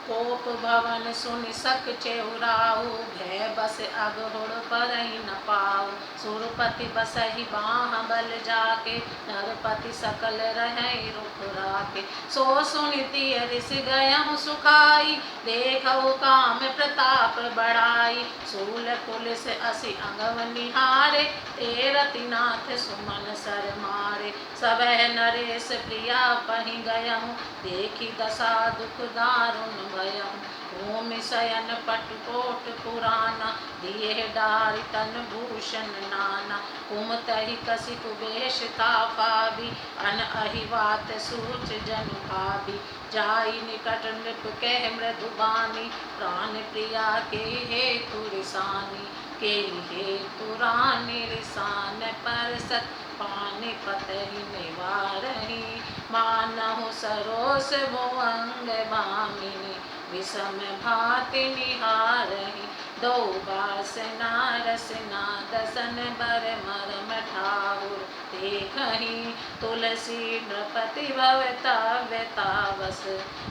कोप भवन सुन सक चेहुराऊ, भय बस अगहुड़ परहि न पाऊ। सुरपति बसहि बाह बल जाके, नरपति सकल रहै रुख राके। सो सुनिति ऋष गयहु सुखाई, देखहु काम प्रताप बढ़ाई। सूल पुलिस असि अंगव निहारे, ते रतिनाथ सुमन सर मारे। सबह नरेश प्रिया पहि गयहु, देखी दशा दुख दारुण भयहु। भूमि शयन पटकोट पुराना, दिए डारि तन भूषण नाना। कुमतहि कसी कुबेश तापाबी, अन अहिवात सूच जनु भाबी। जाई निकट नृप कह मृदुबानी, प्राण प्रिया के हेतु रिसानी। के हेतु रानी रिसान परसत, पानीपत ही निवारही। मानहु सरोस वो अंग भामिनी, विषम भाति निहारही। दो बास नारस नादसन बर मरम ठाकुर देखहि। तुलसी नृपति भवताव्यतावस,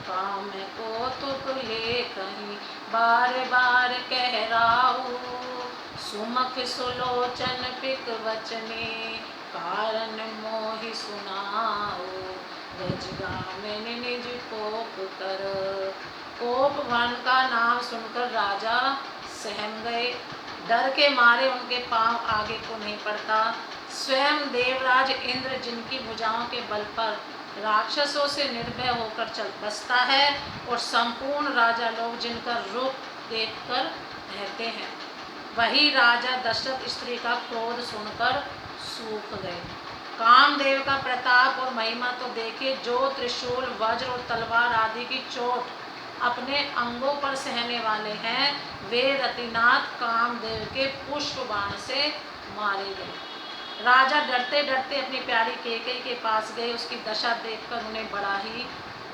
काम को तुक लेखहि। बार बार कहराऊ, सुमख सुलोचन पिक वचने। कारण मोहि सुनाओ, गजगामिनी निज कोप कर। कोप वन का नाम सुनकर राजा सहम गए। डर के मारे उनके पांव आगे को नहीं पड़ता। स्वयं देवराज इंद्र जिनकी भुजाओं के बल पर राक्षसों से निर्भय होकर चल बसता है, और संपूर्ण राजा लोग जिनका रूप देखकर रहते हैं, वही राजा दशरथ स्त्री का क्रोध सुनकर सूख गए। कामदेव का प्रताप और महिमा तो देखे, जो त्रिशूल वज्र और तलवार आदि की चोट अपने अंगों पर सहने वाले हैं, वे रतिनाथ कामदेव के पुष्प बाण से मारे गए। राजा डरते डरते अपनी प्यारी कैकेयी के पास गए। उसकी दशा देखकर उन्हें बड़ा ही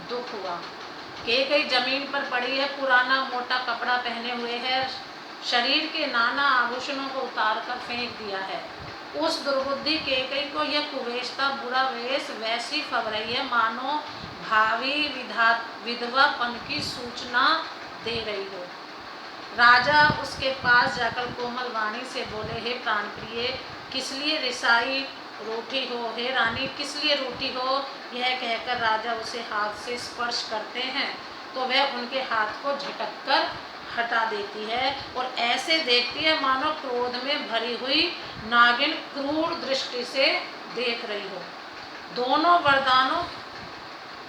दुख हुआ। कैकेयी जमीन पर पड़ी है, पुराना मोटा कपड़ा पहने हुए है, शरीर के नाना आभूषणों को उतार कर फेंक दिया है। उस दुर्बुद्धि कैकेयी को यह कुवेशता बुरा वेश वैसी फब रही है, मानो भावी विधवापन की सूचना दे रही हो। राजा उसके पास जाकर कोमल वाणी से बोले, हे प्राणप्रिय, किस लिए रिसाई रूठी हो? हे रानी, किस लिए रूठी हो? यह कहकर राजा उसे हाथ से स्पर्श करते हैं तो वह उनके हाथ को झटक कर हटा देती है, और ऐसे देखती है मानो क्रोध में भरी हुई नागिन क्रूर दृष्टि से देख रही हो। दोनों वरदानों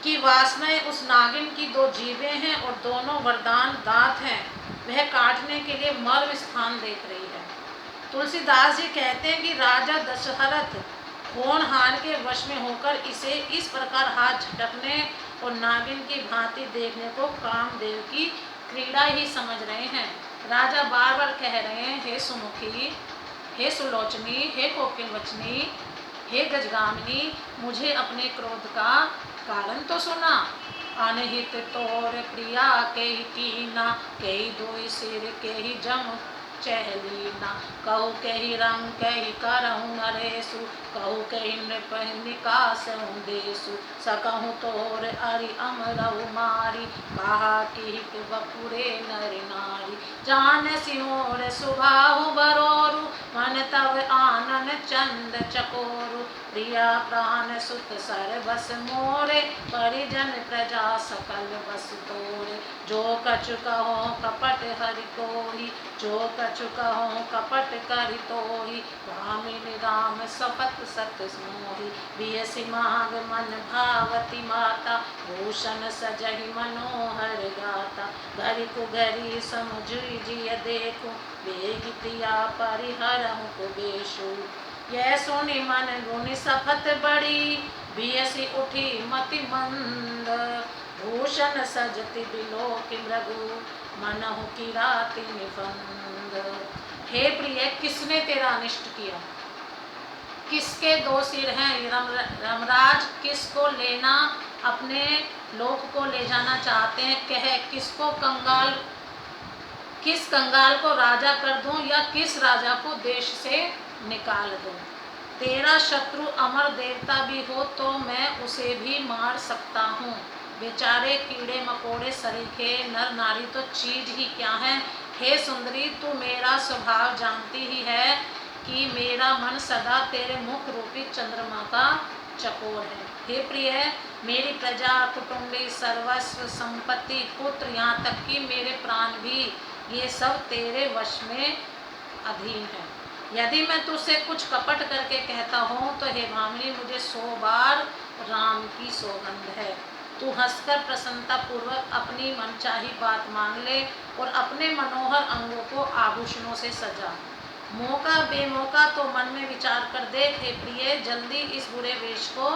की वासनाएं उस नागिन की दो जीभें हैं और दोनों वरदान दांत हैं। वह काटने के लिए मर्म स्थान देख रही है। तुलसीदास जी कहते हैं कि राजा दशरथ होनहार के वश में होकर इसे इस प्रकार हाथ झटकने और नागिन की भांति देखने को कामदेव की क्रीड़ा ही समझ रहे हैं। राजा बार बार कह रहे हैं, हे सुमुखी, हे सुलोचनी, हे कोकिल वचनी, हे गजगामिनी, मुझे अपने क्रोध का कारण तो सुना। अनहित तोर प्रिया के ही कीना, के ही दुई सिर के ही जम चहलीना। कहु के ही रंग के ही करहु नरेशु, कहु के ही नृप निकासहु देशु। सकहु तोर अरि अमरहु मारी, कहा कि बपुरे नर नारी। जान सिंहोर सुबाहु बरोरु, मन तव आनन चंद चकोरु। प्रिया प्राण सुत सर बस मोरे, परिजन प्रजा सकल बस तोरे। जो कछु कहो कपट हरि कोई, जो कछु कहो कपट करि तोहि। भामिनी राम सपत सत मोहि, बियसि माग मन भावती माता। भूषण सजहि मनोहर गाता, घरि कुघरि समुझि जिय देखो। बेगी प्रिया परिहरहु कुबेशु, यह सुनि मन गुनि सपत बड़ी। बियसि उठी मति मंद, भूषण सजति बिलोकि मृगु। मनहु किराति निफंद। हे प्रिय, किसने तेरा अनिष्ट किया? किसके दो सिर हैं? यमराज किसको लेना, अपने लोक को ले जाना चाहते हैं? कह, किसको कंगाल, किस कंगाल को राजा कर दूं, या किस राजा को देश से निकाल दूं? तेरा शत्रु अमर देवता भी हो तो मैं उसे भी मार सकता हूँ। बेचारे कीड़े मकोड़े सरीखे नर नारी तो चीज ही क्या है। हे सुंदरी, तू मेरा स्वभाव जानती ही है कि मेरा मन सदा तेरे मुख रूपी चंद्रमा का चकोर है। हे प्रिय, मेरी प्रजा कुटुंबी सर्वस्व संपत्ति पुत्र यहाँ तक कि मेरे प्राण भी ये सब तेरे वश में अधीन है। यदि मैं तुझसे कुछ कपट करके कहता हूँ तो हे भामिनी, मुझे 100 बार राम की सौगंध है। तू हंसकर प्रसन्नता पूर्वक अपनी मनचाही बात मांग ले और अपने मनोहर अंगों को आभूषणों से सजा। मौका बेमौका तो मन में विचार कर देख हे प्रिय, जल्दी इस बुरे वेश को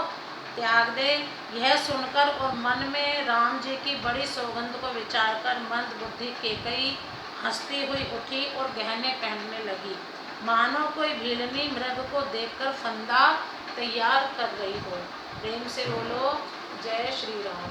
त्याग दे। यह सुनकर और मन में राम जी की बड़ी सौगंध को विचार कर मंद बुद्धि केकई हंसती हुई उठी और गहने पहनने लगी, मानो कोई भीलनी मृग को देखकर फंदा तैयार कर रही हो। प्रेम से बोलो जय श्री राम।